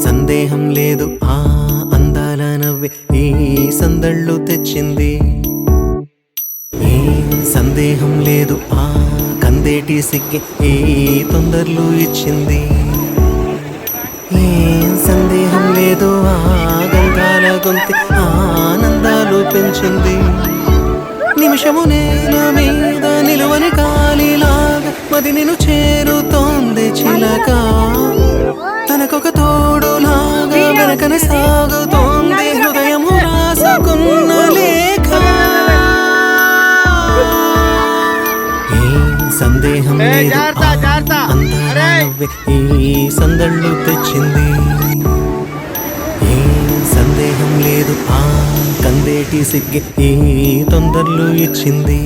సందేహం లేదు ఆ అందాల నవ్వే ఈ సందళ్ళు తెచ్చింది. ఏం సందేహం లేదు ఆ కందేటి సిగ్గే ఈ తొందరలు ఇచ్చింది. ఏం సందేహం లేదు ఆ గంధాల గొంతె ఆనందాలు పెంచింది. నిమిషము నేల మీద నిలువని కాలిలాగా మది నిన్ను చేరుతోంది చిలక. తనకొక తోడులాగా వెనకనే సాగుతోంది హృదయము రాసుకున్న లేఖ. ఏం సందేహం లేదు అందాల నవ్వే ఈ సందళ్ళు తెచ్చింది. ఏం సందేహం లేదు ఆ కందేటి సిగ్గే ఈ తొందరలు ఇచ్చింది.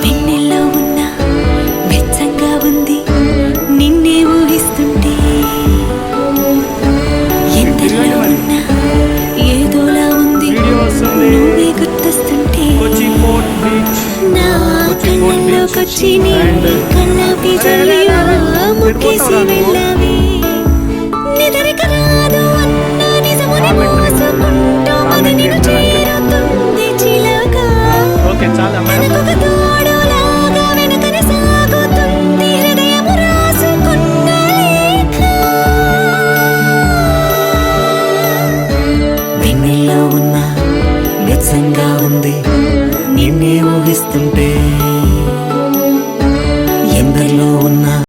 వెన్నెల్లో ఉన్న వెచ్చంగా ఉంది నిన్నే ఊహిస్తుంటే. ఎందరిలో ఉన్న ఏదోలా ఉంది నువ్వే గుర్తొస్తుంటే. నా కళ్ళల్లోకొచ్చి నీ కళ్ళాపి జల్లిలో ముక్కేసి వెళ్ళావే. నిదరిక రాదు అన్న నిజముని మోసుకుంటూ మది నిన్ను చేరుతుంది చిలక. తనకొక తోడులాగా వెనకనే సాగుతుంది హృదయము రాసుకున్న లేఖ. వెన్నెల్లో ఉన్న వెచ్చంగా ఉంది నిన్నే ఊహిస్తుంటే. ఎందరిలో ఉన్న